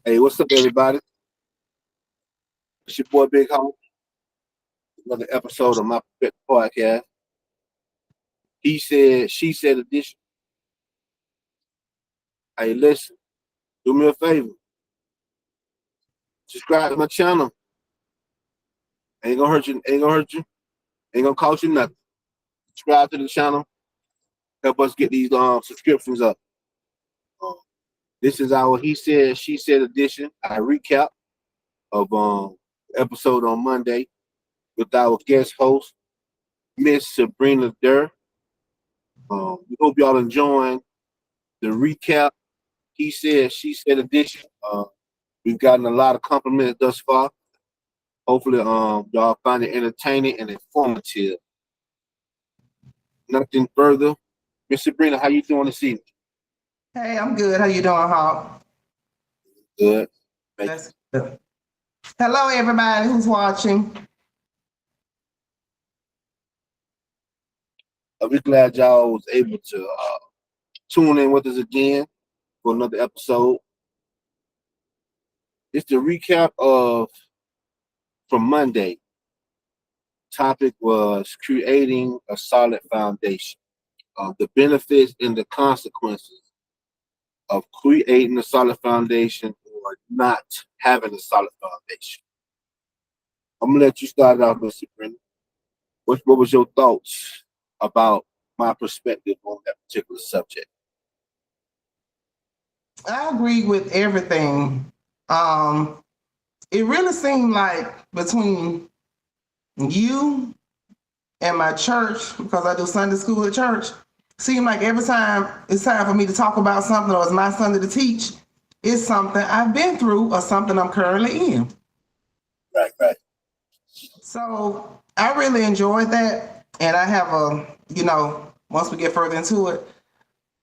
Hey, what's up, everybody? It's your boy Big Home. Another episode of my podcast. He said, she said edition. Hey, listen, do me a favor. Subscribe to my channel. Ain't gonna hurt you. Ain't gonna hurt you. Ain't gonna cost you nothing. Subscribe to the channel. Help us get these subscriptions up. Um, this is our he said, she said edition. I recap of episode on Monday with our guest host, Miss Sabrina Durr. We hope y'all enjoying the recap. He said, she said edition. We've gotten a lot of compliments thus far. Hopefully, y'all find it entertaining and informative. Nothing further. Miss Sabrina, how you doing this evening? Hey, I'm good. How you doing, Hawk? Good. Thank That's good. Hello, everybody who's watching. We're glad y'all was able to tune in with us again for another episode. It's the recap of from Monday. Topic was creating a solid foundation. The benefits and the consequences of creating a solid foundation or not having a solid foundation. I'm gonna let you start it off, Mr. Brennan. What was your thoughts about my perspective on that particular subject? I agree with everything. Um, it really seemed like between you and my church, because I do Sunday school at church, seemed like every time it's time for me to talk about something or it's my Sunday to teach, it's something I've been through or something I'm currently in. Right, right. So I really enjoyed that. And I have once we get further into it,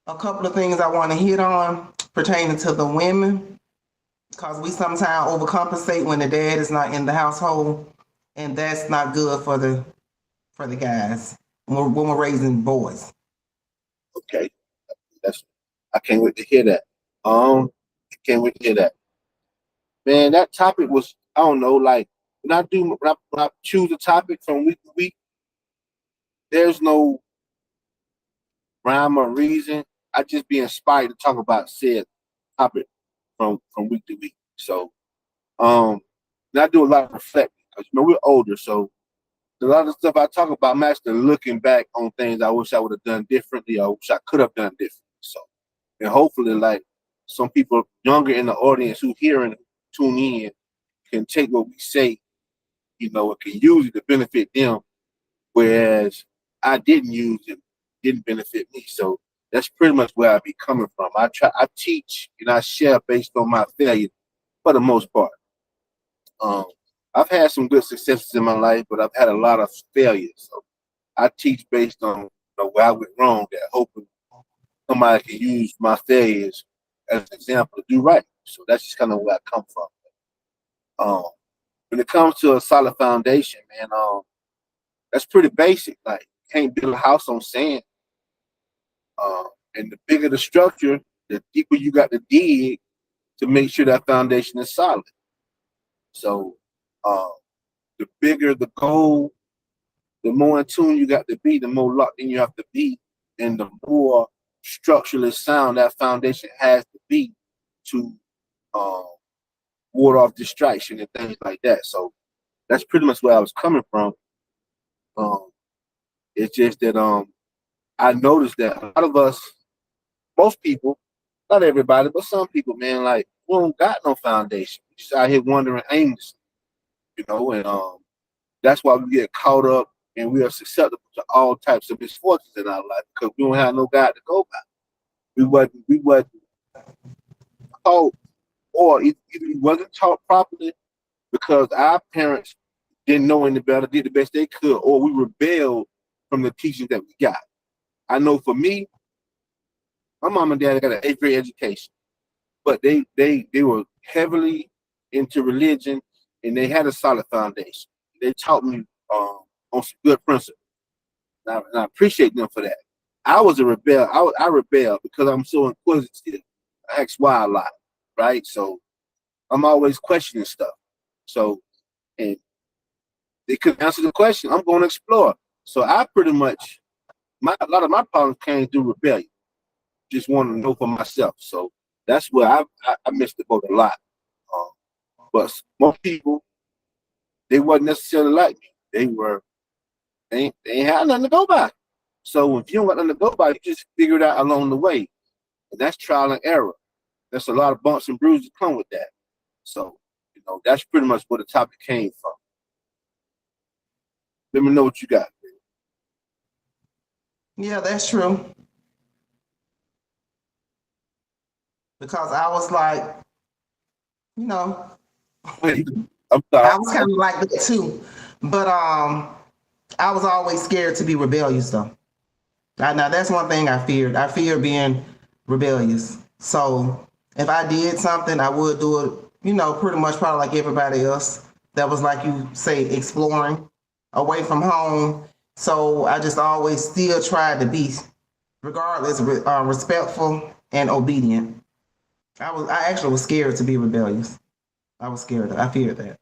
a couple of things I want to hit on pertaining to the women, because we sometimes overcompensate when the dad is not in the household, and that's not good for the guys when we're raising boys. Okay. That's I can't wait to hear that. I can't wait to hear that. Man, that topic was I don't know, like when I choose a topic from week to week, there's no rhyme or reason. I just be inspired to talk about said topic from week to week. So and I do a lot of reflecting because we're older, so a lot of the stuff I talk about, I'm actually looking back on things I wish I would have done differently, or wish I could have done differently. So, and hopefully, like some people younger in the audience who hear and tune in can take what we say, and can use it to benefit them, whereas I didn't use it, didn't benefit me. So that's pretty much where I be coming from. I teach and I share based on my failure for the most part. Um, I've had some good successes in my life, but I've had a lot of failures. So I teach based on where I went wrong, that hoping somebody can use my failures as an example to do right. So that's just kind of where I come from. Um, when it comes to a solid foundation, man, that's pretty basic. Like, you can't build a house on sand. And the bigger the structure, the deeper you got to dig to make sure that foundation is solid. So, uh, the bigger the goal, the more in tune you got to be, the more locked in you have to be, and the more structurally sound that foundation has to be to um, ward off distraction and things like that. So that's pretty much where I was coming from. Um, it's just that I noticed that a lot of us, most people, not everybody, but some people, man, like we don't got no foundation. We just out here wandering aimlessly, and that's why we get caught up and we are susceptible to all types of misfortunes in our life because we don't have no God to go by. We wasn't taught, or either we wasn't taught properly because our parents didn't know any better, did the best they could, or we rebelled from the teachings that we got. I know for me, my mom and dad got an eighth grade education, but they were heavily into religion and they had a solid foundation. They taught me on some good principles. And I appreciate them for that. I was a rebel. I rebelled because I'm so inquisitive. I ask why a lot, right? So I'm always questioning stuff. So, and they couldn't answer the question. I'm going to explore. So I pretty much, a lot of my problems came through rebellion. Just wanted to know for myself. So that's where I missed the boat a lot. Um, but most people, they wasn't necessarily like me. They ain't had nothing to go by. So if you don't got nothing to go by, you just figure it out along the way. And that's trial and error. There's a lot of bumps and bruises come with that. So, that's pretty much where the topic came from. Let me know what you got. Yeah, that's true. Because I was like, you know, Wait, I'm sorry. I was kind of like that too. But I was always scared to be rebellious though. Now that's one thing I feared. I feared being rebellious. So if I did something, I would do it, pretty much probably like everybody else. That was like you say, exploring away from home. So I just always still tried to be, regardless, respectful and obedient. I actually was scared to be rebellious. I was scared. I feared that.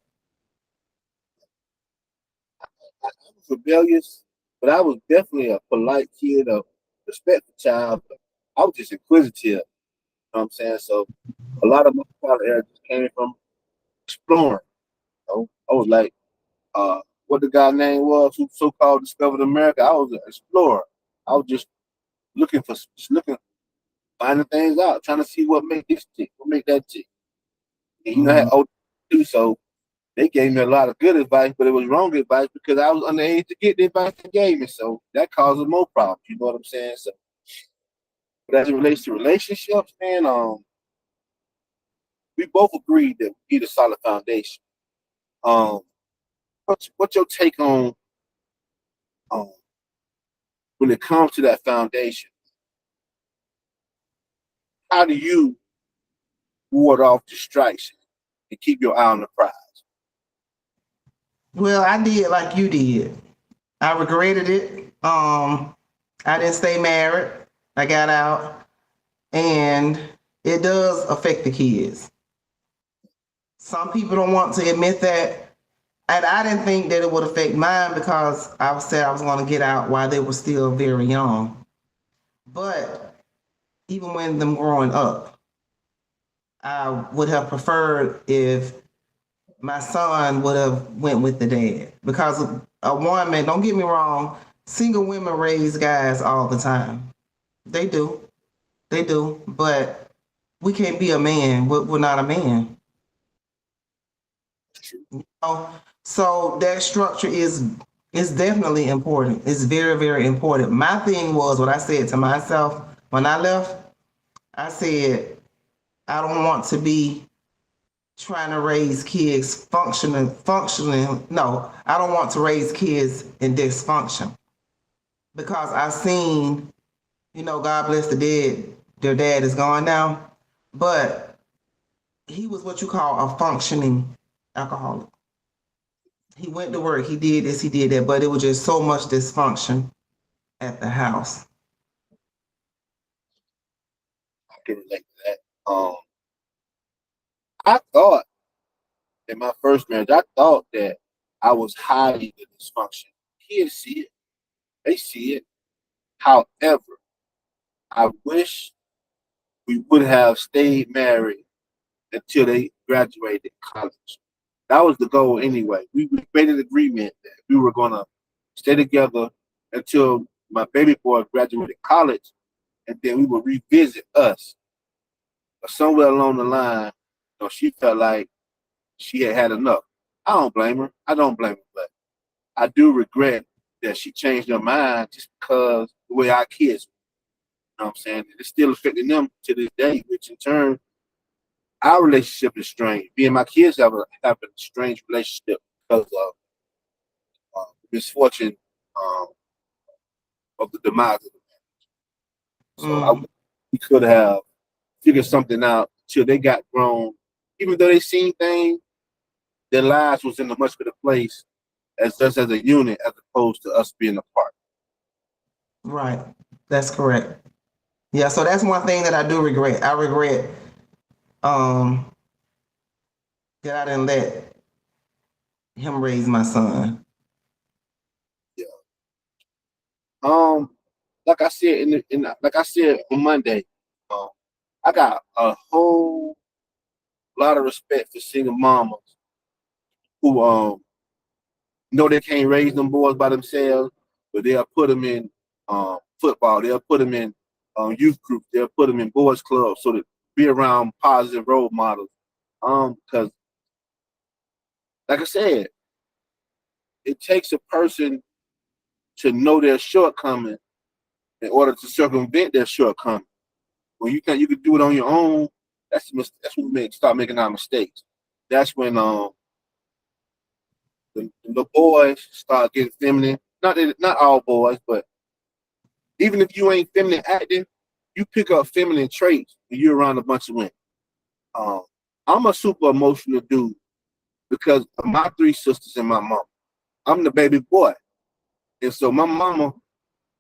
I was rebellious, but I was definitely a polite kid, a respectful child. But I was just inquisitive. You know what I'm saying? So a lot of my father era just came from exploring. I was like, what the guy name was who so-called discovered America. I was an explorer. I was just looking, finding things out, trying to see what make this tick, what make that tick. And, I had old too, so they gave me a lot of good advice, but it was wrong advice because I was underage to get the advice they gave me. So that causes more problems. You know what I'm saying? So, but as it relates to relationships, man, we both agreed that we need a solid foundation. Um, what's your take on um, when it comes to that foundation? How do you ward off distraction and keep your eye on the prize? Well, I did like you did. I regretted it. I didn't stay married. I got out, and it does affect the kids. Some people don't want to admit that, and I didn't think that it would affect mine because I said I was going to get out while they were still very young. But even when them growing up, I would have preferred if my son would have went with the dad, because a woman, don't get me wrong, single women raise guys all the time. They do. They do. But we can't be a man. We're not a man. So that structure is definitely important. It's very, very important. My thing was what I said to myself when I left. I said, I don't want to be trying to raise kids functioning. No, I don't want to raise kids in dysfunction, because I've seen, God bless the dead, their dad is gone now, but he was what you call a functioning alcoholic. He went to work, he did this, he did that, but it was just so much dysfunction at the house. I can relate to that. I thought in my first marriage, I thought that I was hiding the dysfunction. Kids see it. They see it. However, I wish we would have stayed married until they graduated college. That was the goal anyway. We made an agreement that we were going to stay together until my baby boy graduated college, and then we would revisit us. But somewhere along the line, she felt like she had enough. I don't blame her. I don't blame her, but I do regret that she changed her mind just because the way our kids, you know what I'm saying? It's still affecting them to this day, which in turn, our relationship is strained. Me and my kids have a strange relationship because of misfortune of the demise of the marriage. So we could have figured something out till they got grown. Even though they seen things, their lives was in a much better place as us as a unit as opposed to us being apart. Right. That's correct. Yeah, so that's one thing that I do regret. I regret that I didn't let him raise my son. Yeah. Like I said like I said on Monday, I got a whole lot of respect for single mamas who know they can't raise them boys by themselves, but they'll put them in football. They'll put them in youth groups. They'll put them in boys clubs so that be around positive role models. Because like I said, it takes a person to know their shortcomings in order to circumvent their shortcomings. When you think you can do it on your own, that's when we start making our mistakes. That's when the boys start getting feminine. Not all boys, but even if you ain't feminine acting, you pick up feminine traits when you're around a bunch of women. I'm a super emotional dude because of my three sisters and my mom. I'm the baby boy, and so my mama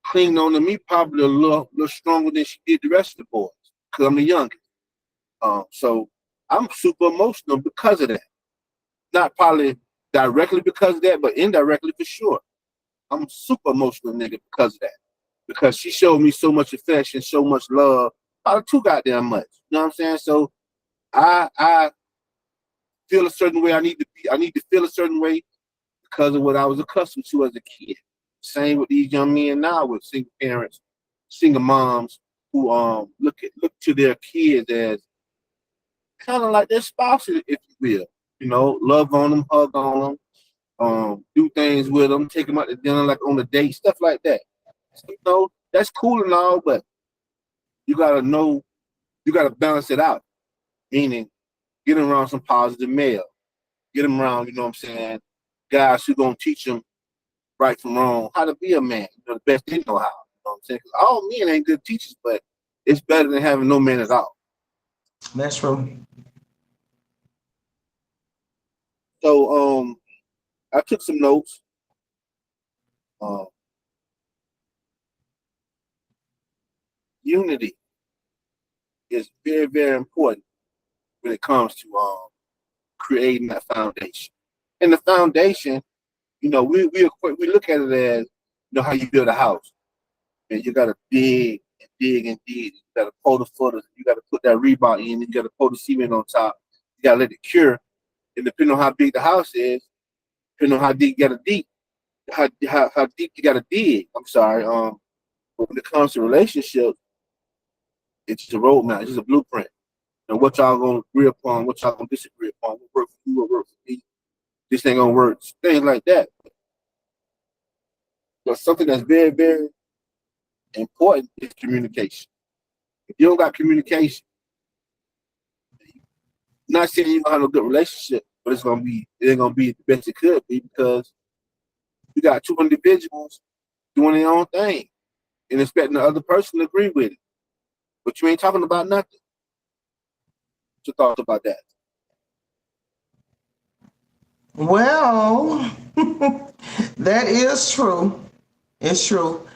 clinged on to me probably a little stronger than she did the rest of the boys because I'm the youngest. So I'm super emotional because of that. Not probably directly because of that, but indirectly for sure. I'm super emotional nigga because of that. Because she showed me so much affection, so much love, probably too goddamn much. You know what I'm saying? So I feel a certain way. I need to feel a certain way because of what I was accustomed to as a kid. Same with these young men now with single parents, single moms who look to their kids as kind of like their spouses, if you will. You know, love on them, hug on them, do things with them, take them out to dinner like on a date, stuff like that. So, you know, that's cool and all, but you gotta know, you gotta balance it out. Meaning, get them around some positive male, get them around, you know what I'm saying, guys who gonna teach them right from wrong, how to be a man, you know, the best they know how. You know what I'm saying? 'Cause all men ain't good teachers, but it's better than having no men at all. That's true. So I took some notes. Uh, Unity is very, very important when it comes to creating that foundation. And the foundation, you know, we look at it as, you know, how you build a house. And you gotta dig and dig and dig. You gotta pull the footers. You gotta put that rebar in. You gotta pull the cement on top. You gotta let it cure. And depending on how big the house is, depending on how deep you gotta dig, how deep you gotta dig. I'm sorry. But when it comes to relationships, it's just a roadmap. It's just a blueprint. And what y'all gonna agree upon, what y'all gonna disagree upon, what work for you, what work for me. This ain't gonna work. Things like that. But something that's very, very important is communication. If you don't got communication, I'm not saying you're gonna have a good relationship, but it ain't gonna be the best it could be because you got two individuals doing their own thing and expecting the other person to agree with it. But you ain't talking about nothing. What's your thoughts about that? Well, that is true. It's true.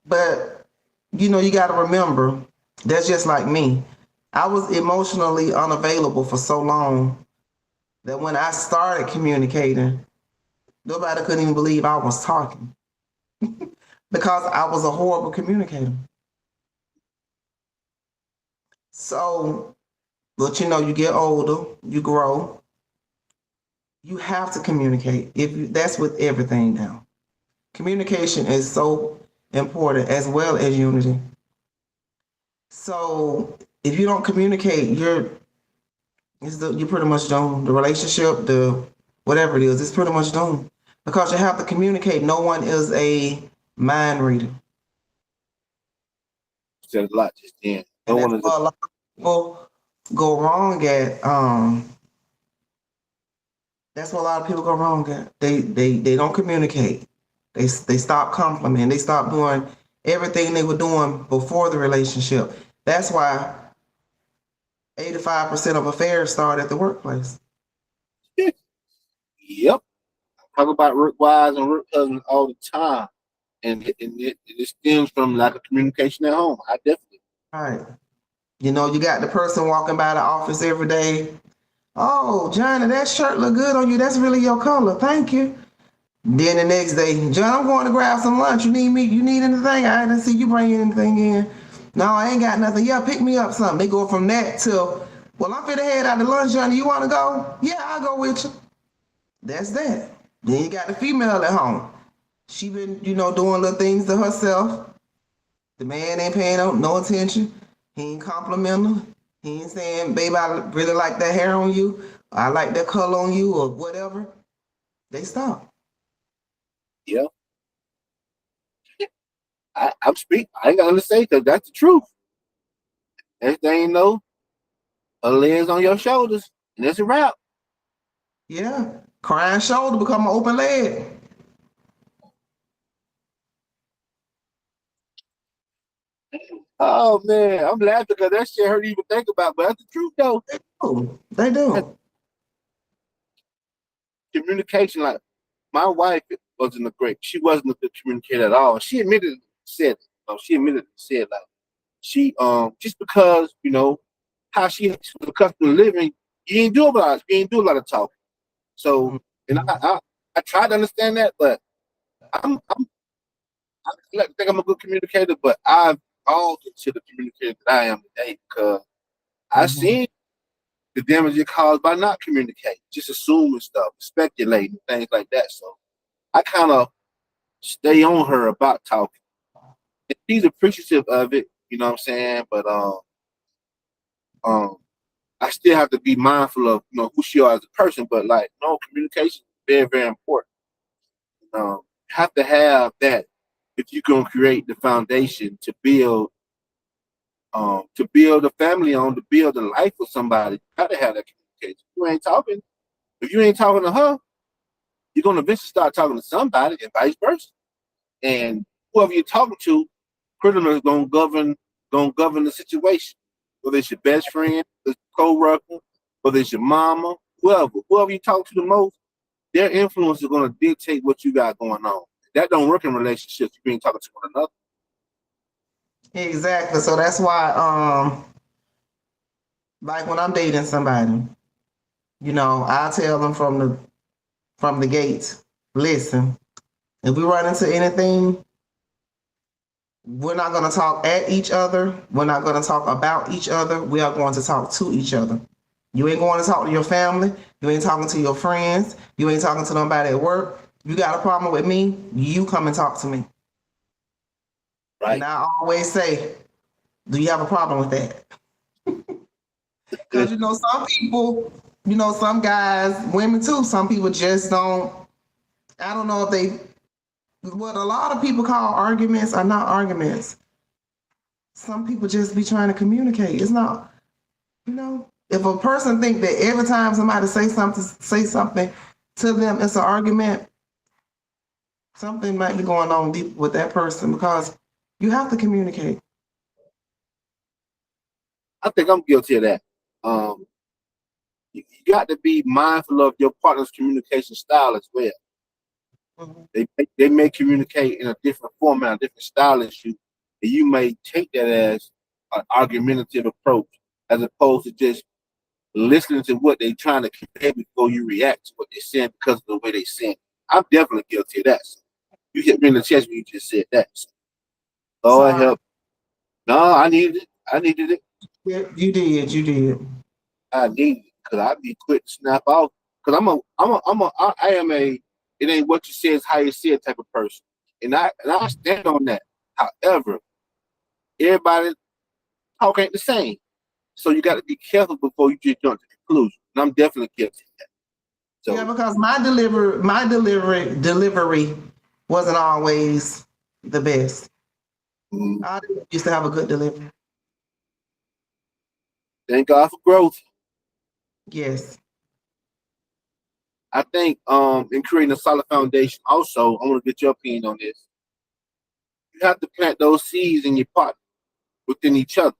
But, you know, you got to remember, that's just like me. I was emotionally unavailable for so long that when I started communicating, nobody couldn't even believe I was talking because I was a horrible communicator. So, but you know, you get older, you grow, you have to communicate. That's with everything now. Communication is so important as well as unity. So if you don't communicate, you're pretty much doomed. The relationship, the whatever it is, it's pretty much doomed because you have to communicate. No one is a mind reader. Said a lot just then. No one is. A lot of people go wrong at. That's what a lot of people go wrong at. They don't communicate. They stop complimenting. They stop doing everything they were doing before the relationship. That's why 85% of affairs start at the workplace. Yep. I talk about work wives and work husbands all the time. And it stems from lack of communication at home. I definitely. All right. You know, you got the person walking by the office every day, Oh, Johnny, that shirt look good on you. That's really your color. Thank you. Then the next day, John, I'm going to grab some lunch. You need me? You need anything? I didn't see you bring anything in. No, I ain't got nothing. Yeah, pick me up something. They go from that till, well, I'm finna head out to lunch, Johnny. You want to go? Yeah, I'll go with you. That's that. Then you got the female at home. She been, doing little things to herself. The man ain't paying no attention. He ain't complimenting her. He ain't saying, babe, I really like that hair on you. I like that color on you or whatever. They stop. Yeah. I'm speaking. I ain't gonna say because that's the truth. Next thing you know, a leg's on your shoulders, and it's a wrap. Yeah. Crying shoulder become an open leg. Oh man, I'm laughing because that shit hurt to even think about, but that's the truth though. Oh, they do. Communication, like my wife she wasn't a good communicator at all. She admitted said like she just because how she was accustomed to living, you ain't do a lot of talking. So and I tried to understand that, but I like to think I'm a good communicator, but I've altered to the communicator that I am today because I seen the damage it caused by not communicating, just assuming stuff, speculating, things like that. So I kind of stay on her about talking. And she's appreciative of it, you know what I'm saying? But um, I still have to be mindful of who she is as a person. But like, no, communication is very, very important. Have to have that if you're gonna create the foundation to build a family on, to build a life with somebody. You gotta have that communication. If you ain't talking to her, you're gonna eventually start talking to somebody, and vice versa. And whoever you're talking to, pretty much gonna govern the situation. Whether it's your best friend, the co-worker, whether it's your mama, whoever you talk to the most, their influence is gonna dictate what you got going on. That don't work in relationships. You being talking to one another. Exactly. So that's why, like when I'm dating somebody, I tell them from the gates, listen, if we run into anything, we're not going to talk at each other. We're not going to talk about each other. We are going to talk to each other. You ain't going to talk to your family. You ain't talking to your friends. You ain't talking to nobody at work. You got a problem with me, you come and talk to me. Right. And I always say, do you have a problem with that? Because, some people, some guys, women too, some people just don't, I don't know if what a lot of people call arguments are not arguments. Some people just be trying to communicate. It's not, if a person think that every time somebody say something to them, it's an argument, something might be going on deep with that person because you have to communicate. I think I'm guilty of that. You got to be mindful of your partner's communication style as well. Mm-hmm. They may communicate in a different format, a different style as you, and you may take that as an argumentative approach, as opposed to just listening to what they're trying to convey before you react to what they're saying because of the way they say it. I'm definitely guilty of that. So you hit me in the chest when you just said that. So, Lord help. No, I needed it. Yeah, you did. I needed it because I'd be quick to snap out. Because I am a it ain't what you say, it's how you say it type of person. And I stand on that. However, everybody talk ain't the same. So you got to be careful before you just jump to conclusion. And I'm definitely guilty of that. So, yeah, because my delivery wasn't always the best. I used to have a good delivery. Thank God for growth. Yes. I think in creating a solid foundation, also, I want to get your opinion on this. You have to plant those seeds in your partner within each other.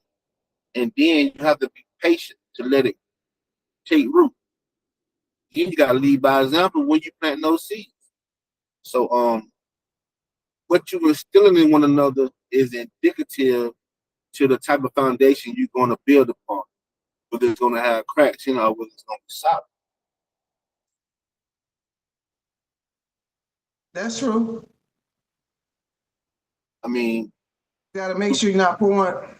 And then you have to be patient to let it take root. Then you gotta lead by example when you plant those seeds. So what you instilling in one another is indicative to the type of foundation you're going to build upon. whether it's gonna have cracks, whether it's gonna be solid. That's true. I mean, you got to make sure you're not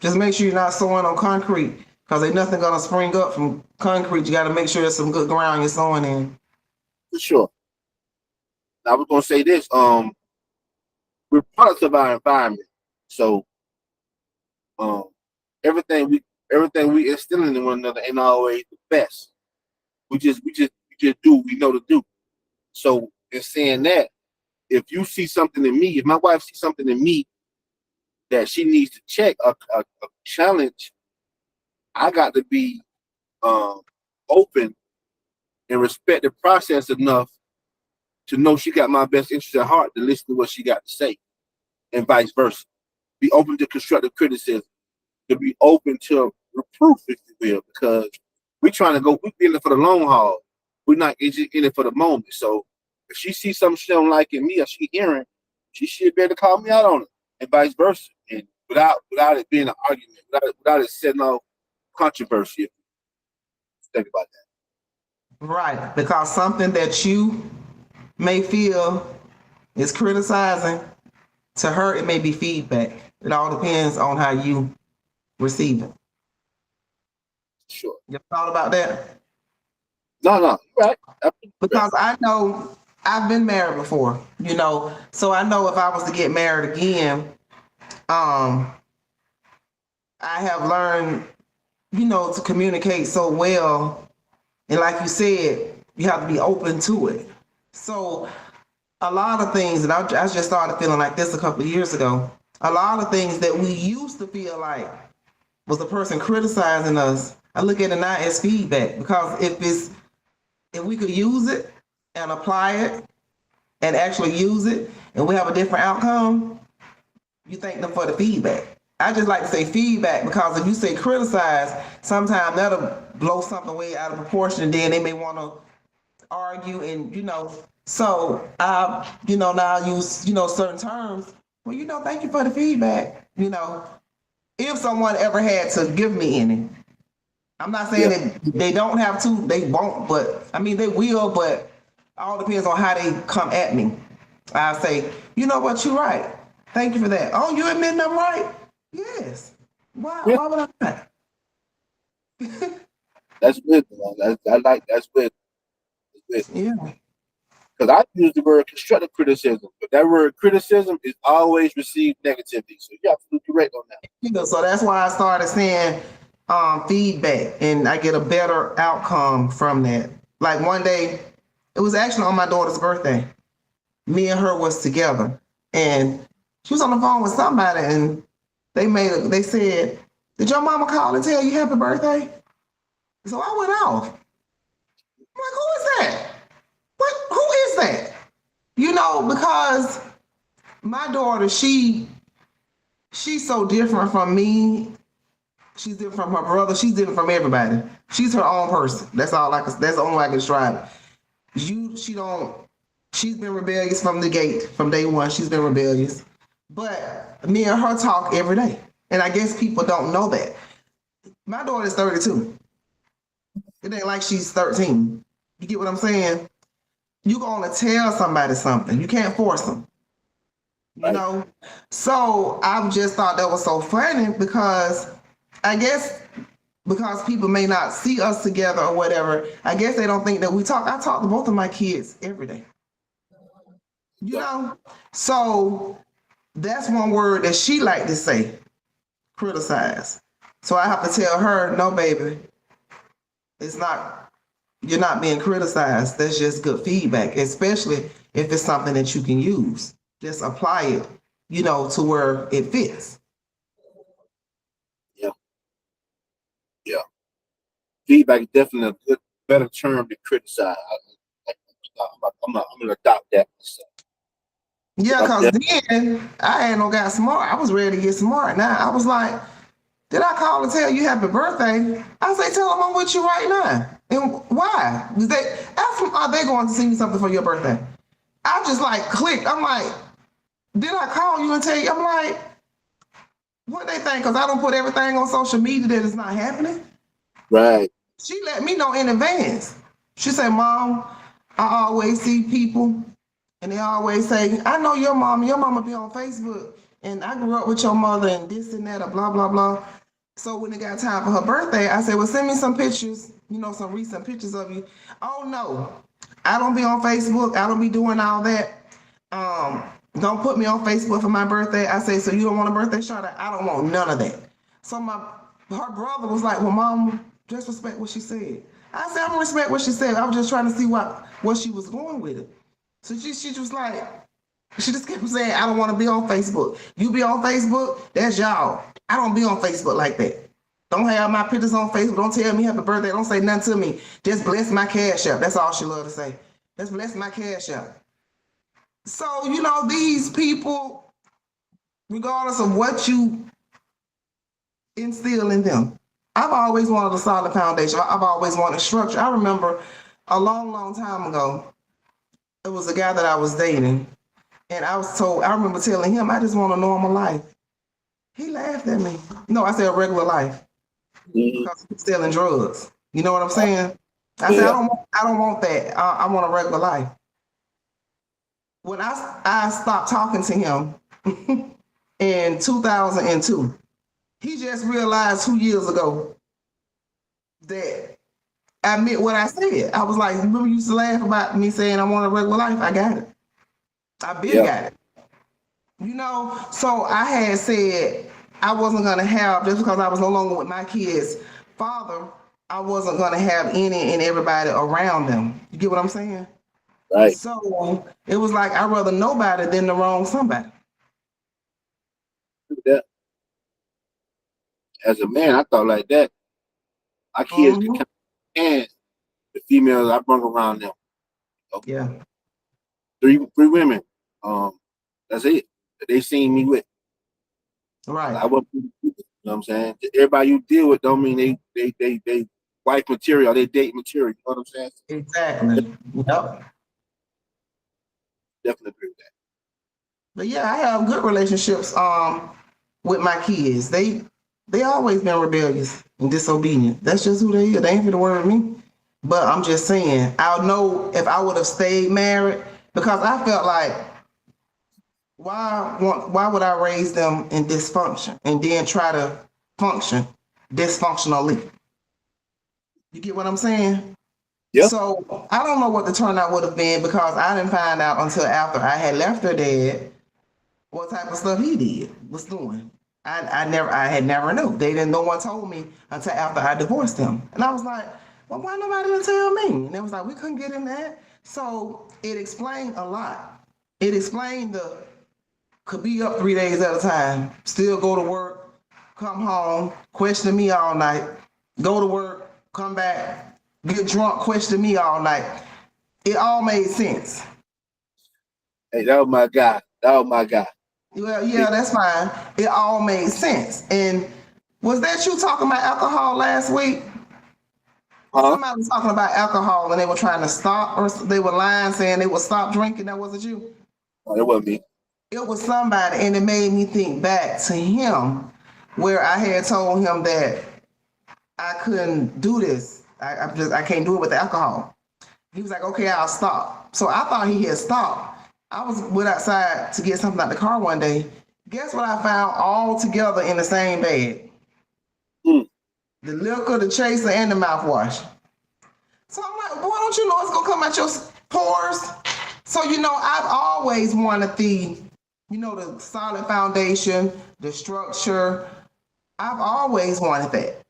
just make sure you're not sowing on concrete, because ain't nothing going to spring up from concrete. You got to make sure there's some good ground you're sowing in. For sure. Now, I was going to say this, we're products of our environment. So, everything we instilling in one another ain't always the best. We just do what we know to do. So, in saying that, if you see something in me, if my wife sees something in me that she needs to check, a challenge, I got to be open and respect the process enough to know she got my best interest at heart to listen to what she got to say, and vice versa. Be open to constructive criticism, to be open to reproof, if you will, because we're in it for the long haul. We're not in it for the moment. So if she sees something she don't like in me or she hearing, she should be able to call me out on it, and vice versa. And without it being an argument, without it setting off controversy. Think about that. Right, because something that you may feel is criticizing, to her it may be feedback. It all depends on how you receive it. Sure. You thought about that? No, right. Because I know I've been married before, so I know if I was to get married again, I have learned, to communicate so well. And like you said, you have to be open to it. So a lot of things that I just started feeling like this a couple of years ago, a lot of things that we used to feel like was a person criticizing us, I look at it now as feedback, because if we could use it and apply it and actually use it and we have a different outcome, you thank them for the feedback. I just like to say feedback, because if you say criticize, sometimes that'll blow something way out of proportion, and then they may want to argue, and so now I use certain terms. Well, thank you for the feedback. If someone ever had to give me any, I'm not saying that they don't have to, they won't, but I mean they will, but all depends on how they come at me. I say, you know what, you're right. Thank you for that. Oh, you admitting I'm right? Yes. Why would I not? That's good. That's good. Yeah. Because I use the word constructive criticism, but that word criticism is always received negatively. So you're absolutely right on that. So that's why I started saying feedback, and I get a better outcome from that. Like one day, it was actually on my daughter's birthday. Me and her was together, and she was on the phone with somebody, and they said, "Did your mama call and tell you happy birthday?" So I went off. I'm like, "Who is that? Who is that?" Because my daughter, she's so different from me. She's different from her brother. She's different from everybody. She's her own person. That's the only way I can describe it. She's been rebellious from the gate, from day one. She's been rebellious. But me and her talk every day. And I guess people don't know that. My daughter is 32. It ain't like she's 13. You get what I'm saying? You're going to tell somebody something. You can't force them. So I just thought that was so funny, because I guess because people may not see us together or whatever, I guess they don't think that we talk. I talk to both of my kids every day. So that's one word that she like to say, criticize. So I have to tell her, no, baby, you're not being criticized. That's just good feedback, especially if it's something that you can use. Just apply it, to where it fits. Yeah. Feedback is definitely a good, better term to criticize. I'm gonna adopt that myself. Yeah, because then I ain't no got smart. I was ready to get smart. Now I was like, did I call and tell you happy birthday? I say, tell them I'm with you right now. And why? Ask them, are they going to send you something for your birthday? I just clicked. I'm like, did I call you and tell you? I'm like, what they think? Because I don't put everything on social media that is not happening. Right. She let me know in advance. She said, Mom, I always see people and they always say, I know your mama be on Facebook and I grew up with your mother and this and that, or blah, blah, blah. So when it got time for her birthday, I said, well, send me some pictures, some recent pictures of you. Oh no, I don't be on Facebook. I don't be doing all that. Don't put me on Facebook for my birthday. I say, so you don't want a birthday shout out? I don't want none of that. So her brother was like, well, Mom, just respect what she said. I said, I'm gonna respect what she said. I was just trying to see what she was going with it. So she just like, she just kept saying, I don't want to be on Facebook. You be on Facebook, that's y'all. I don't be on Facebook like that. Don't have my pictures on Facebook. Don't tell me happy birthday. Don't say nothing to me. Just bless my cash app. That's all she love to say. Just bless my cash app. So, these people, regardless of what you instill in them, I've always wanted a solid foundation. I've always wanted structure. I remember a long, long time ago, it was a guy that I was dating. And I remember telling him, I just want a normal life. He laughed at me. No, I said a regular life. Because he's selling drugs. You know what I'm saying? I said, I don't want that. I want a regular life. When I stopped talking to him in 2002, he just realized 2 years ago that I meant what I said. I was like, remember you used to laugh about me saying I want a regular life? I got it. Got it. So I had said I wasn't going to have, just because I was no longer with my kids' father, I wasn't going to have any and everybody around them. You get what I'm saying? Right. So it was like, I'd rather nobody than the wrong somebody. As a man, I thought like that. My kids could count hands the females I brought around them. Okay. Yeah. Three women. That's it. That they seen me with. Right. I wasn't, you know what I'm saying? Everybody you deal with don't mean they wife material, they date material. You know what I'm saying? Exactly. Yep. Definitely agree with that. But yeah, I have good relationships with my kids. They always been rebellious and disobedient. That's just who they are. They ain't for the word with me. But I'm just saying, I'll know if I would have stayed married, because I felt like, why would I raise them in dysfunction and then try to function dysfunctionally? You get what I'm saying? Yeah. So I don't know what the turnout would have been, because I didn't find out until after I had left her dad what type of stuff he was doing. I had never knew. No one told me until after I divorced him. And I was like, well, why nobody didn't tell me? And they was like, we couldn't get in that. So it explained a lot. It explained could be up 3 days at a time, still go to work, come home, question me all night, go to work, come back, get drunk, question me all night. It all made sense. Hey, that was my guy. Well, yeah, that's fine. It all made sense. And was that you talking about alcohol last week? Somebody was talking about alcohol and they were trying to stop, or they were lying saying they would stop drinking. That wasn't you? Oh, it wasn't me. It was somebody, and it made me think back to him, where I had told him that I couldn't do this. I can't do it with the alcohol. He was like, okay, I'll stop. So I thought he had stopped. I went outside to get something out the car one day. Guess what I found all together in the same bag? The liquor, the chaser, and the mouthwash. So I'm like, boy, don't you know it's gonna come out your pores? So, I've always wanted the solid foundation, the structure. I've always wanted that.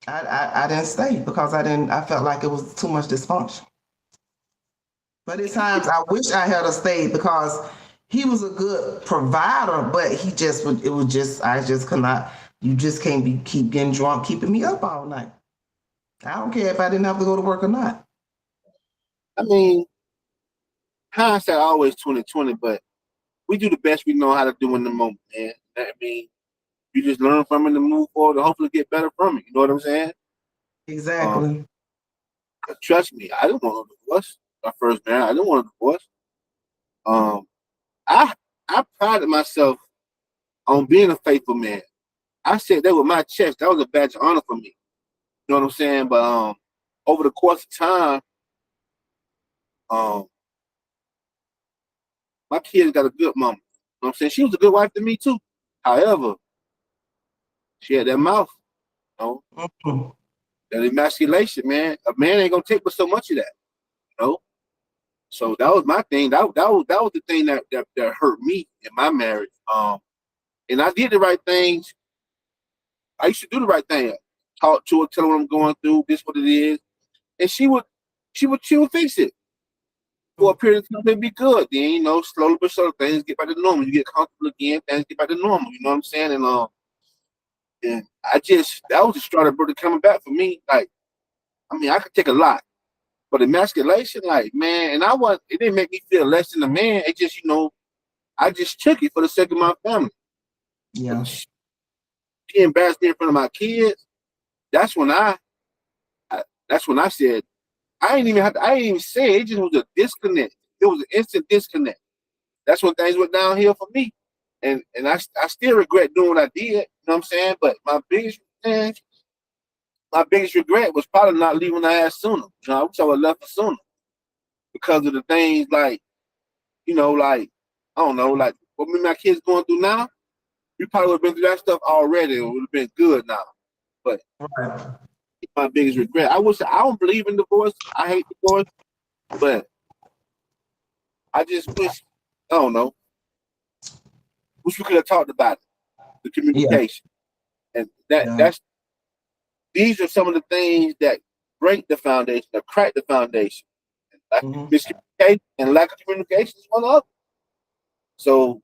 I didn't stay because I felt like it was too much dysfunction. But at times I wish I had stayed, because he was a good provider, but I just could not. You just can't keep getting drunk, keeping me up all night. I don't care if I didn't have to go to work or not. I mean, hindsight always 20/20, but we do the best we know how to do in the moment, man. I mean, you just learn from it and move forward and hopefully get better from it. You know what I'm saying? Exactly. But trust me, I didn't want a divorce. My first marriage, I didn't want a divorce. I prided myself on being a faithful man. I said that with my chest. That was a badge of honor for me. You know what I'm saying? But over the course of time, um, my kids got a good mama. You know what I'm saying? She was a good wife to me too. However, she had that mouth, you know, Mhm. that emasculation, man. A man ain't gonna take but so much of that, you know. So that was my thing. That was the thing that hurt me in my marriage. And I did the right things. I used to do the right thing. Talk to her, tell her what I'm going through, this what it is, and she would fix it for a period of time. It'd be good. Then slowly but slowly things get back to normal. You get comfortable again, things get back to normal. You know what I'm saying? And I just that was the straw that broke the coming back for me. Like, I mean, I could take a lot, but emasculation, like, man, and it didn't make me feel less than a man. It just, I just took it for the sake of my family. Yeah. She embarrassed me in front of my kids. That's when I said, I didn't even say it. It just was a disconnect. It was an instant disconnect. That's when things went downhill for me. And I still regret doing what I did. You know what I'm saying? But my biggest regret was probably not leaving the ass sooner. I wish I would have left her sooner because of the things like, like, I don't know, like what me and my kids going through now. We probably would have been through that stuff already. It would have been good now. But Right. my biggest regret. I don't believe in divorce. I hate divorce, but I just wish, I don't know, wish we could have talked about it, the Yeah. communication. And Yeah. these are some of the things that break the foundation, that crack the foundation. And lack of Mhm. miscommunication and lack of communication is one of them. So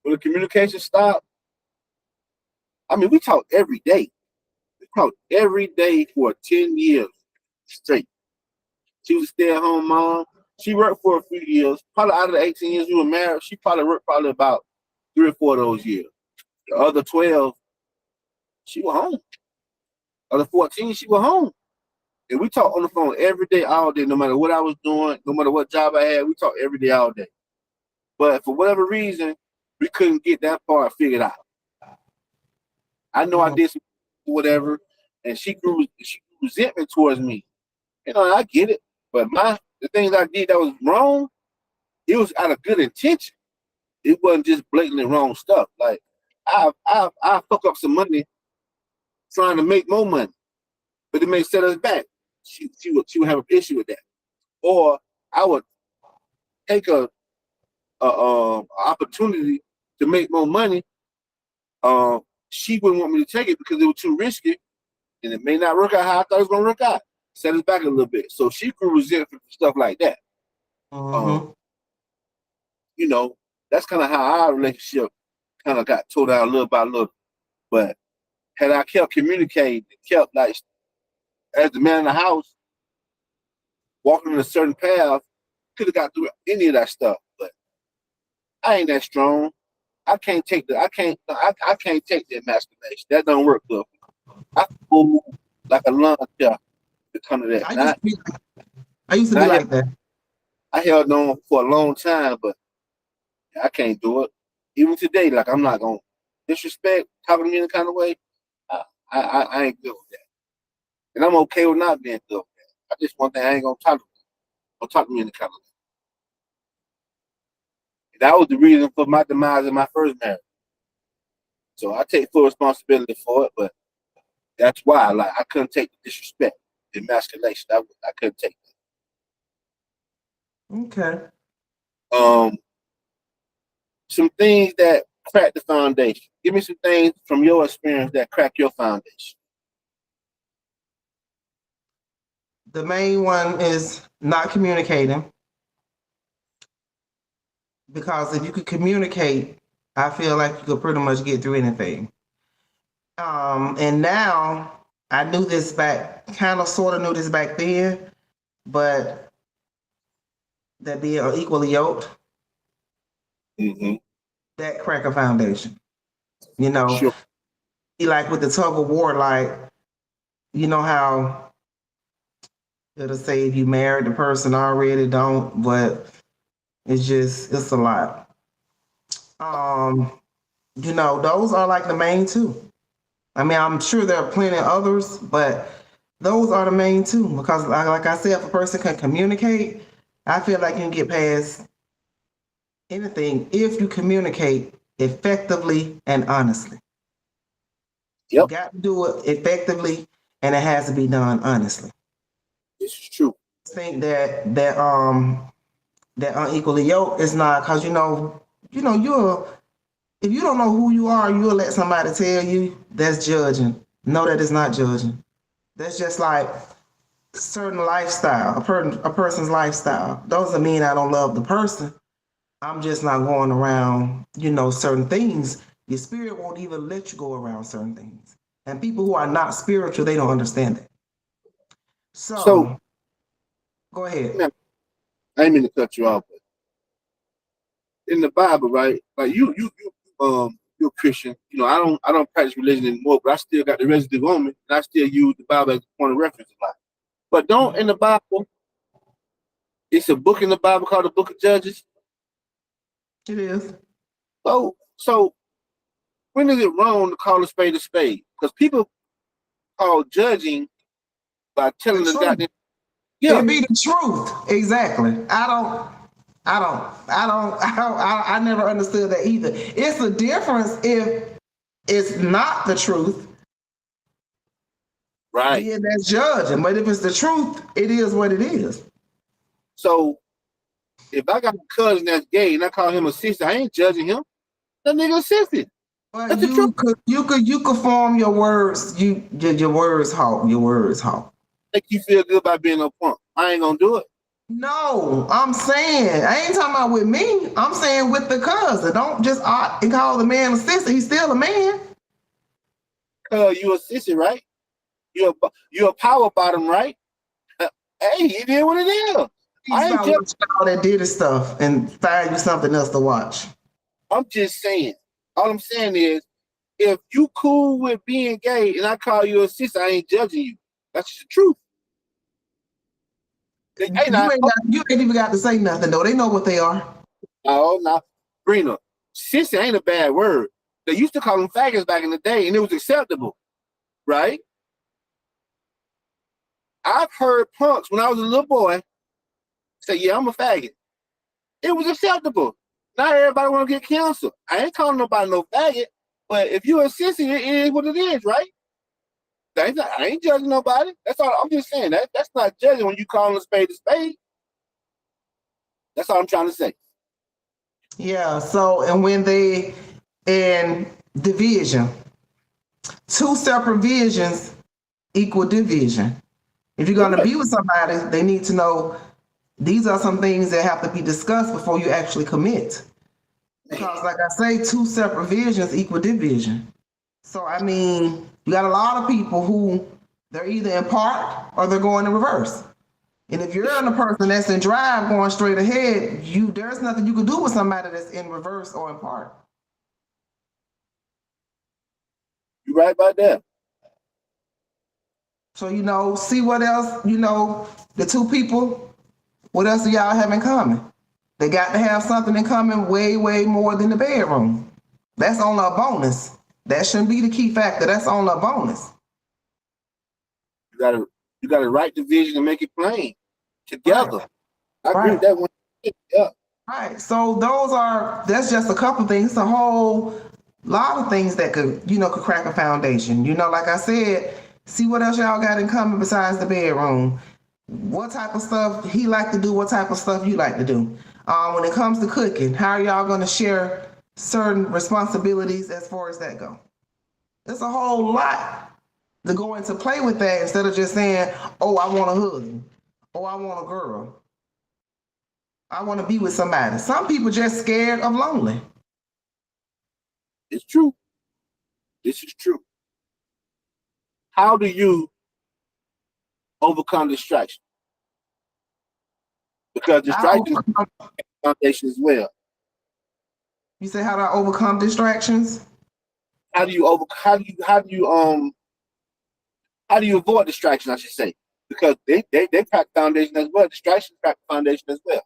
when the communication stopped, I mean, we talked every day. We talked every day for 10 years straight. She was a stay-at-home mom. She worked for a few years. Probably out of the 18 years we were married, she probably worked about 3 or 4 of those years. The other 12, she was home. Other 14, she was home. And we talked on the phone every day, all day, no matter what I was doing, no matter what job I had, we talked every day, all day. But for whatever reason, we couldn't get that part figured out. I know I Mhm. did some whatever, and she grew resentment towards me. I get it. But the things I did that was wrong, it was out of good intention. It wasn't just blatantly wrong stuff. Like I fuck up some money trying to make more money, but it may set us back. She would have an issue with that. Or I would take a opportunity to make more money. She wouldn't want me to take it because it was too risky, and it may not work out how I thought it was gonna work out. Set us back a little bit. So she grew resentment for stuff like that. Um, Mhm. you know, that's kind of how our relationship kind of got tore down little by little. But had I kept communicating, kept like as the man in the house, walking in a certain path, could have got through any of that stuff. But I ain't that strong. I can't take the emasculation. That don't work good. I move like a lawn chair to come to that. I And used I, to be I used to and be I, held, like that. I held on for a long time, but I can't do it. Even today, like I'm not gonna disrespect, talking to me in a kind of way. I ain't good with that, and I'm okay with not being good with that. I just one thing I ain't gonna talk to me. Don't talk to me in the kind of way. And that was the reason for my demise in my first marriage. So I take full responsibility for it, but that's why, like, I couldn't take the disrespect, the emasculation. I couldn't take Okay. that. Some things that crack the foundation. Give me some things from your experience that crack your foundation. The main one is not communicating, because if you could communicate, I feel like you could pretty much get through anything. And now I knew this back, kind of sort of knew this back then, but that being equally yoked, Mm-hmm. that crack a foundation. You know, Sure. be like with the tug of war, like, you know how it'll say if you married the person already, don't, but it's a lot. Um, those are like the main two. I mean, I'm sure there are plenty of others, but those are the main two. Because, like I said, if a person can communicate, I feel like you can get past anything if you communicate effectively and honestly. You Yep, got to do it effectively, and it has to be done honestly. this is true. I think that unequally yoked is not because you're if you don't know who you are, you'll let somebody tell you that's judging. No, that is not judging. That's just like certain lifestyle, a person's lifestyle. Doesn't mean I don't love the person. I'm just not going around, certain things. Your spirit won't even let you go around certain things. And people who are not spiritual, they don't understand it. So, So go ahead. man, I ain't mean to cut you off, but in the Bible, right? Like you're a Christian. I don't practice religion anymore, but I still got the residue on me, and I still use the Bible as a point of reference a lot. But don't in the Bible, it's a book in the Bible called the Book of Judges. It is. So when is it wrong to call a spade a spade? Because people call judging by telling The the truth. goddamn yeah. It be the truth. Exactly. I never understood that either. It's a difference if it's not the truth. Right. Then that's judging. But if it's the truth, it is what it is. So if I got a cousin that's gay and I call him a sister, I ain't judging him. That nigga a sister. But That's the truth. you could form your words. Your words halt. Your words halt. Make you feel good about being a punk. I ain't gonna do it. No, I'm saying I ain't talking about with me. I'm saying with the cousin. Don't just call the man a sister. He's still a man. You a sissy, right? You're a power bottom, right? Hey, it is what it is. I ain't just, all that did his stuff and find you something else to watch. I'm just saying. All I'm saying is, if you cool with being gay and I call you a sister, I ain't judging you. That's just the truth. You ain't even got to say nothing though. They know what they are. Oh, no, Brina, sissy ain't a bad word. They used to call them faggots back in the day, and it was acceptable, right? I've heard punks when I was a little boy say, "Yeah, I'm a faggot." It was acceptable. Not everybody want to get canceled. I ain't calling nobody no faggot, but if you're a sissy, it is what it is, right? I ain't judging nobody. That's all. I'm just saying that's not judging when you call a spade a spade. That's all I'm trying to say. Yeah. So, and when they in division, two separate visions equal division. If you're going to be with somebody, they need to know these are some things that have to be discussed before you actually commit. Because, like I say, two separate visions equal division. So, I mean, you got a lot of people who they're either in park or they're going in reverse. And if you're in a person that's in drive going straight ahead, there's nothing you can do with somebody that's in reverse or in park. You right about that. So, see what else, the two people, what else do y'all have in common? They got to have something in common way, way more than the bedroom. That's only a bonus. That shouldn't be the key factor. That's only a bonus. You gotta write the vision and make it plain together. Right. I agree with that one. Yeah. Right. So that's just a couple things. It's a whole lot of things that could crack a foundation. Like I said, see what else y'all got in common besides the bedroom. What type of stuff he like to do, what type of stuff you like to do. When it comes to cooking, how are y'all going to share certain responsibilities as far as that go? There's a whole lot to go into play with that instead of just saying, oh, I want a husband. Oh, I want a girl. I want to be with somebody. Some people just scared of lonely. It's true. This is true. How do you overcome distraction? Because distraction is foundation as well. You say how do I overcome distractions? How do you avoid distraction, I should say? Because they crack foundation as well. Distractions crack foundation as well.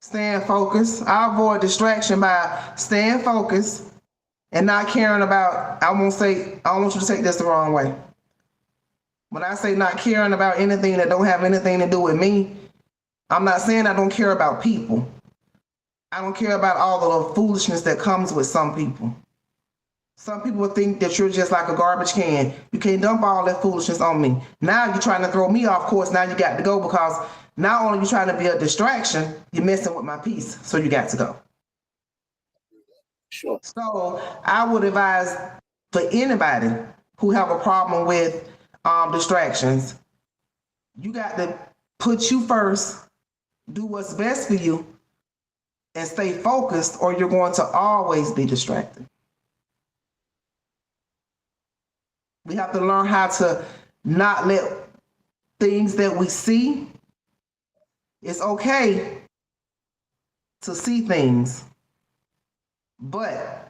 Staying focused. I avoid distraction by staying focused, and not caring about, I won't say, I don't want you to take this the wrong way. When I say not caring about anything that don't have anything to do with me, I'm not saying I don't care about people. I don't care about all the foolishness that comes with some people. Some people think that you're just like a garbage can. You can't dump all that foolishness on me. Now you're trying to throw me off course. Now you got to go because not only you trying to be a distraction, you're messing with my peace. So you got to go. Sure. So I would advise for anybody who have a problem with distractions, you got to put you first, do what's best for you, and stay focused, or you're going to always be distracted. We have to learn how to not let things that we see. It's okay to see things, but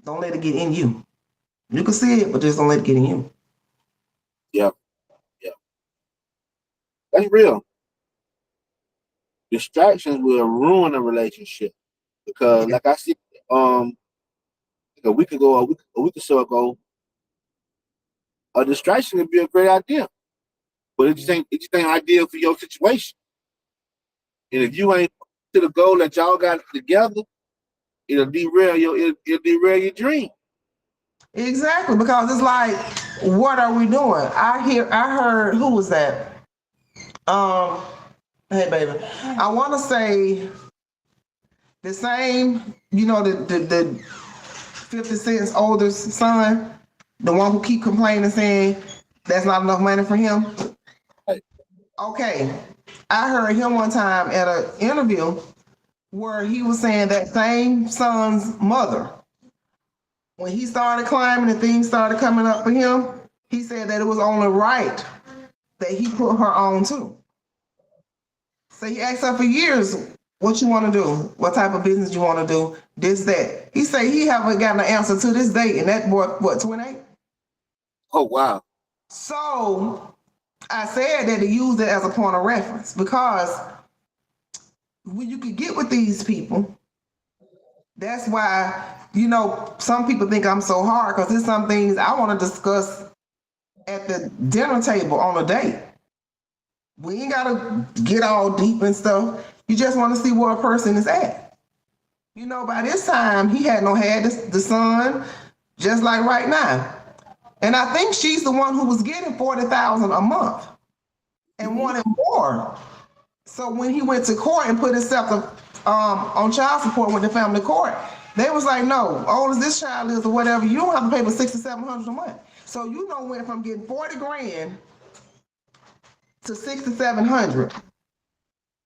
don't let it get in you. You can see it, but just don't let it get in you. Yep. Yep. That's real. Distractions will ruin a relationship because, like I said, a week ago, a week or so ago, a distraction would be a great idea, but it just ain't ideal for your situation. And if you ain't to the goal that y'all got together, it'll derail your dream. Exactly, because it's like, what are we doing? I heard, who was that? Hey baby, I want to say the same, the 50 Cent's older son, the one who keep complaining saying that's not enough money for him. Okay, I heard him one time at an interview where he was saying that same son's mother, when he started climbing and things started coming up for him, he said that it was only right that he put her on too. So he asked her for years, what you want to do? What type of business you want to do? This, that. He said he haven't gotten an answer to this day, and that boy, what, 28? Oh, wow. So I said that to use it as a point of reference, because when you could get with these people, that's why, some people think I'm so hard, because there's some things I want to discuss at the dinner table on a date. We ain't gotta get all deep and stuff. You just want to see where a person is at. By this time he had the son, just like right now. And I think she's the one who was getting $40,000 a month and wanted more. So when he went to court and put himself on child support with the family court, they was like, no, old as this child is or whatever, you don't have to pay for $600-700 a month. So went from getting 40 grand to $600-700.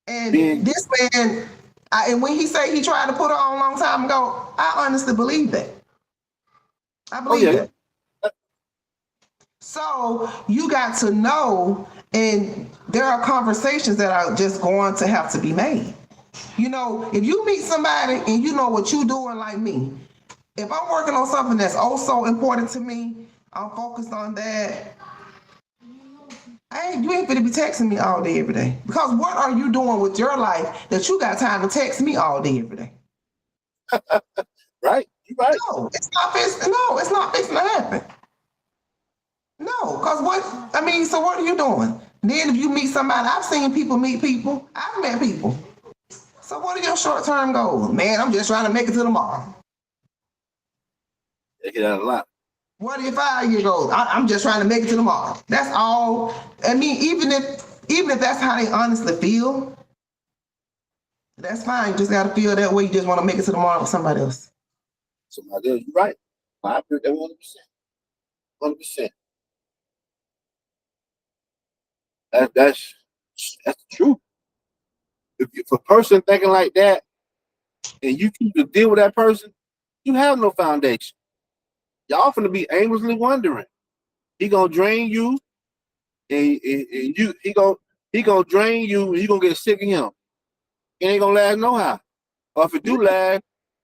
And this man, and when he said he tried to put her on a long time ago, I honestly believe that. I believe that. So you got to know, and there are conversations that are just going to have to be made. If you meet somebody and you know what you're doing, like me, if I'm working on something that's also important to me, I'm focused on that. You ain't gonna be texting me all day, every day. Because what are you doing with your life that you got time to text me all day, every day? Right? You right. No, it's not fixing to happen. No, because so what are you doing? Then if you meet somebody, I've seen people meet people. I've met people. So what are your short-term goals? Man, I'm just trying to make it to tomorrow. They get out a lot. What are your 5-year goals? I'm just trying to make it to tomorrow. That's all. Even if that's how they honestly feel, that's fine. You just got to feel that way. You just want to make it to tomorrow with somebody else. Somebody else, you're right. I agree with that 100%. 100%. That's the truth. If a person thinking like that, and you keep to deal with that person, you have no foundation. Y'all finna be aimlessly wondering. He gonna drain you, and he gonna drain you, and you gonna get sick of him. It ain't gonna last no how. Or if it do last,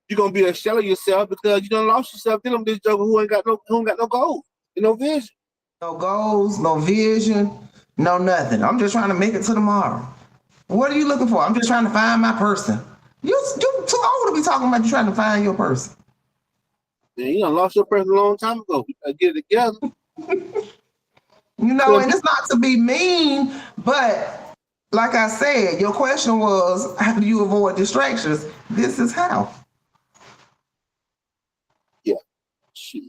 you're gonna be a shell of yourself because you done lost yourself dealing with this joker who ain't got no goals and no vision. No goals, no vision, no nothing. I'm just trying to make it to tomorrow. What are you looking for? I'm just trying to find my person. You too old to be talking about you trying to find your person. Man, you done lost your person a long time ago. You gotta get it together. You know, and it's not to be mean, but like I said, your question was, how do you avoid distractions? This is how. Yeah, shit.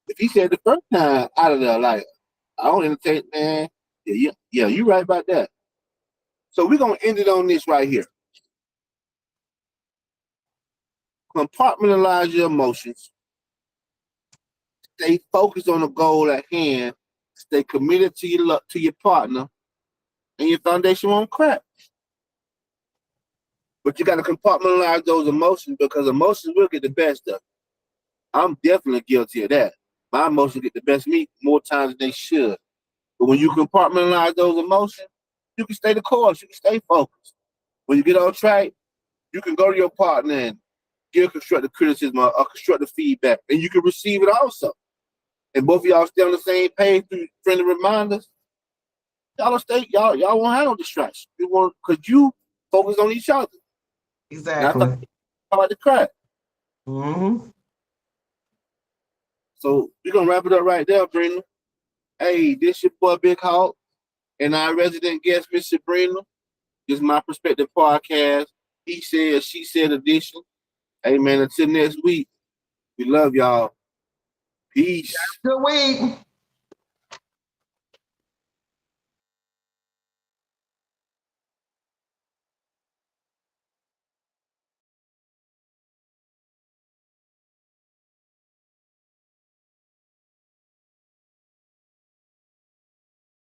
If he said the first time out of there, like, I don't entertain, man. Yeah, you right about that. So we're gonna end it on this right here. Compartmentalize your emotions. Stay focused on the goal at hand. Stay committed to your partner, and your foundation won't crack. But you got to compartmentalize those emotions because emotions will get the best of you. I'm definitely guilty of that. My emotions get the best of me more times than they should. But when you compartmentalize those emotions, you can stay the course. You can stay focused. When you get on track, you can go to your partner and give constructive criticism or constructive feedback, and you can receive it also. And both of y'all stay on the same page through friendly reminders. Y'all won't have no distraction. You want because you focus on each other. Exactly. Not about the crack. Mm-hmm. So we're gonna wrap it up right there, Brenda. Hey, this your boy Big Hawk and our resident guest, Miss Sabrina. This is My Perspective Podcast. He said, she said edition. Hey man, until next week. We love y'all. Peace. Good week.